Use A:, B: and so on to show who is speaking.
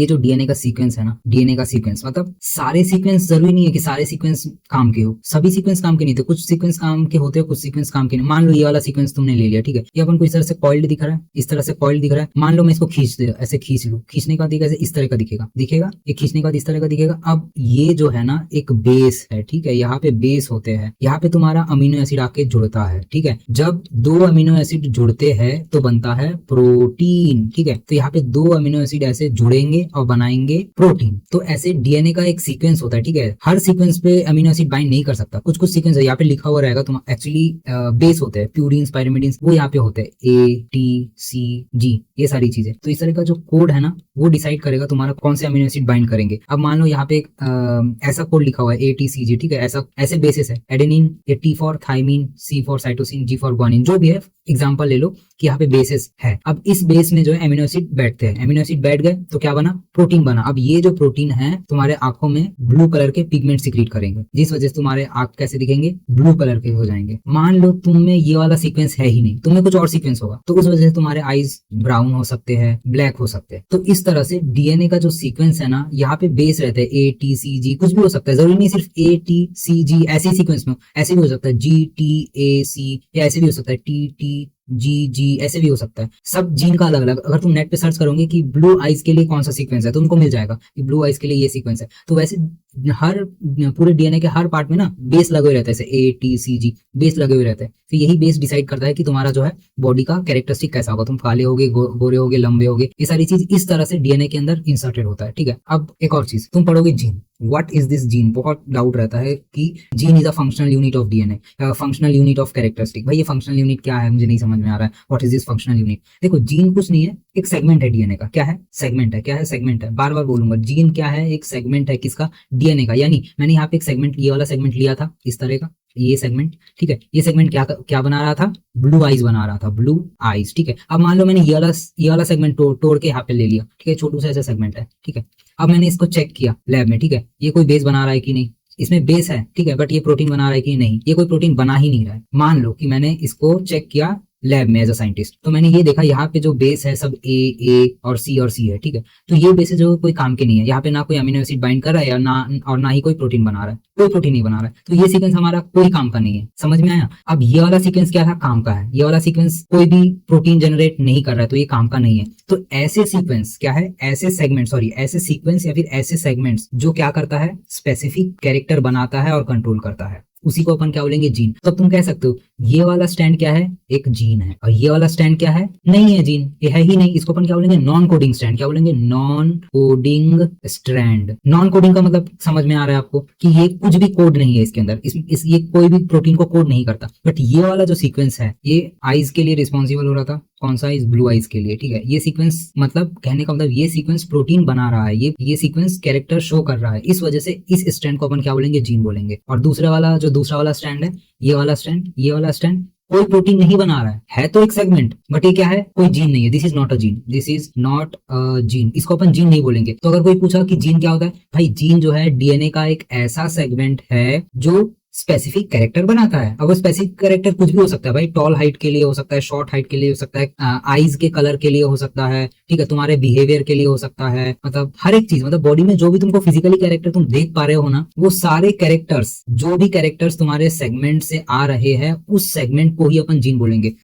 A: ये जो डीएनए का सीक्वेंस है ना, डीएनए का सीक्वेंस मतलब सारे सीक्वेंस जरूरी नहीं है कि सारे सीक्वेंस काम के हो, सभी सीक्वेंस काम के नहीं थे, कुछ सीक्वेंस काम के होते हैं, कुछ सीक्वेंस काम के नहीं। मान लो ये वाला सीक्वेंस तुमने ले लिया, ठीक है, ये अपन को इस तरह से कॉइल्ड दिख रहा है, इस तरह से कॉइल्ड दिख रहा है। मान लो मैं इसको खींच दे, ऐसे खींच लूं, खींचने का दिखेगा इस तरह का दिखेगा, दिखेगा ये खींचने का इस तरह का दिखेगा। अब ये जो है ना एक बेस है, ठीक है, यहाँ पे बेस होते हैं, यहाँ पे तुम्हारा अमीनो एसिड आके जुड़ता है, ठीक है। जब दो अमीनो एसिड जुड़ते हैं तो बनता है प्रोटीन, ठीक है। तो यहाँ पे दो अमीनो एसिड ऐसे जुड़ेंगे और बनाएंगे प्रोटीन। तो ऐसे डीएनए का एक सीक्वेंस होता है, ठीक है। हर सीक्वेंस पे अमीनो एसिड बाइंड नहीं कर सकता, कुछ कुछ सीक्वेंस है यहाँ पे लिखा हुआ रहेगा, तुम एक्चुअली बेस होते हैं, प्यूरिन्स पायरिमिडिन्स वो यहाँ पे होते हैं, ATCG ये सारी चीजें। तो इस तरह का जो कोड है ना वो डिसाइड करेगा तुम्हारा कौन से अमीनो एसिड बाइंड करेंगे। अब मान लो यहाँ पे एक ऐसा कोड लिखा हुआ है ATCG, ठीक है, ऐसा ऐसे बेसिस है, adenine, T for thymine, C for cytosine, G for guanine, जो भी है एग्जांपल ले लो कि यहाँ पे बेसिस है। अब इस बेस में जो है अमीनो एसिड बैठते हैं, अमीनो एसिड बैठ गए तो क्या बना, प्रोटीन बना। अब ये जो प्रोटीन है तुम्हारे आंखों में ब्लू कलर के पिगमेंट सिक्रीट करेंगे, जिस वजह से तुम्हारे आंख कैसे दिखेंगे, ब्लू कलर के हो जाएंगे। मान लो तुम में ये वाला सीक्वेंस है ही नहीं, तुम्हें कुछ और सीक्वेंस होगा, तो उस वजह से तुम्हारे आईज ब्राउन हो सकते हैं, ब्लैक हो सकते हैं। तो इस तरह से डीएनए का जो सीक्वेंस है ना, यहाँ पे बेस रहता है, ATCG कुछ भी हो सकता है, जरूरी नहीं सिर्फ ATCG ऐसे सीक्वेंस में, ऐसे भी हो सकता है GTAC, या ऐसे भी हो सकता है TTGG, ऐसे भी हो सकता है। सब जीन का अलग अलग, अगर तुम नेट पे सर्च करोगे कि ब्लू आइज के लिए कौन सा सीक्वेंस है तो उनको मिल जाएगा कि ब्लू आइज के लिए ये सीक्वेंस है। तो वैसे हर पूरे डीएनए के हर पार्ट में ना बेस लगे हुए रहते हैं, जैसे ATCG बेस लगे हुए रहते हैं। तो यही बेस डिसाइड करता है कि तुम्हारा जो है बॉडी का कैरेक्टरिस्टिक कैसा होगा, तुम काले होगे, गोरे होगे, लंबे होगे, ये सारी चीज इस तरह से डीएनए के अंदर इंसर्टेड होता है, ठीक है। अब एक और चीज तुम पढ़ोगे gene, what is this gene, बहुत डाउट रहता है कि gene is a functional unit of DNA, functional unit of characteristic. भाई ये फंक्शनल यूनिट क्या है मुझे नहीं समझ में आ रहा है, what is this functional unit. देखो जीन कुछ नहीं है, एक सेगमेंट है डीएनए का। क्या है, सेगमेंट है। क्या है, सेगमेंट है। बार बार बोलूंगा, जीन क्या है, एक सेगमेंट है किसका, डीएनए का। यानी मैंने यहाँ पे एक सेगमेंट, ये वाला सेगमेंट लिया था इस तरह का, ये सेगमेंट, ठीक है। ये सेगमेंट क्या क्या बना रहा था, ब्लू आइज बना रहा था, ब्लू आइज, ठीक है। अब मान लो मैंने ये वाला सेगमेंट तोड़ के यहाँ पे ले लिया, ठीक है, छोटू सा ऐसा सेगमेंट है, ठीक है। अब मैंने इसको चेक किया लैब में, ठीक है, ये कोई बेस बना रहा है कि नहीं, इसमें बेस है, ठीक है, बट ये प्रोटीन बना रहा है कि नहीं, ये कोई प्रोटीन बना ही नहीं रहा है। मान लो कि मैंने इसको चेक किया लैब में एज अ साइंटिस्ट, तो मैंने ये देखा यहाँ पे जो बेस है सब A और C है, ठीक है। तो ये बेस जो कोई काम के नहीं है, यहाँ पे ना कोई अमीनो एसिड बाइंड कर रहा है या ना ही कोई प्रोटीन बना रहा है, कोई प्रोटीन नहीं बना रहा है। तो ये सीक्वेंस हमारा कोई काम का नहीं है, समझ में आया। अब ये वाला सीक्वेंस क्या था, काम का है। ये वाला सीक्वेंस कोई भी प्रोटीन जनरेट नहीं कर रहा है, तो ये काम का नहीं है। तो ऐसे सीक्वेंस क्या है, ऐसे सेगमेंट, सॉरी ऐसे सीक्वेंस या फिर ऐसे सेगमेंट्स जो क्या करता है, स्पेसिफिक कैरेक्टर बनाता है और कंट्रोल करता है, उसी को अपन क्या बोलेंगे, जीन। तो तुम कह सकते हो ये वाला स्टैंड क्या है, एक जीन है, और ये वाला स्टैंड क्या है, नहीं है जीन, ये है ही नहीं, इसको अपन क्या बोलेंगे, नॉन कोडिंग स्टैंड। क्या बोलेंगे, non coding strand. Non coding का मतलब समझ में आ रहा है आपको कि ये कुछ भी कोड नहीं है इसके अंदर, ये कोई भी प्रोटीन को कोड नहीं करता। बट ये वाला जो सीक्वेंस है ये आइज के लिए रिस्पॉन्सिबल हो रहा था, कौन सा, इस ब्लू आइज के लिए, ठीक है। ये सीक्वेंस मतलब कहने का मतलब ये सीक्वेंस प्रोटीन बना रहा है, ये सीक्वेंस कैरेक्टर शो कर रहा है, इस वजह से इस स्टैंड को अपन क्या बोलेंगे, जीन बोलेंगे। और दूसरा वाला स्टैंड है, ये वाला स्टैंड कोई प्रोटीन नहीं बना रहा है तो एक सेगमेंट, बट ये क्या है, कोई जीन नहीं है, this is not a gene, this is not a gene, इसको अपन जीन नहीं बोलेंगे। तो अगर कोई पूछा कि जीन क्या होता है, भाई जीन जो है डीएनए का एक ऐसा सेगमेंट है जो स्पेसिफिक कैरेक्टर बनाता है। अब वो स्पेसिफिक कैरेक्टर कुछ भी हो सकता है भाई, टॉल हाइट के लिए हो सकता है, शॉर्ट हाइट के लिए हो सकता है, आईज के कलर के लिए हो सकता है, ठीक है, तुम्हारे बिहेवियर के लिए हो सकता है, मतलब हर एक चीज, मतलब बॉडी में जो भी तुमको फिजिकली कैरेक्टर तुम देख पा रहे हो ना, वो सारे कैरेक्टर्स, जो भी कैरेक्टर्स तुम्हारे सेगमेंट से आ रहे हैं, उस सेगमेंट को ही अपन जीन बोलेंगे।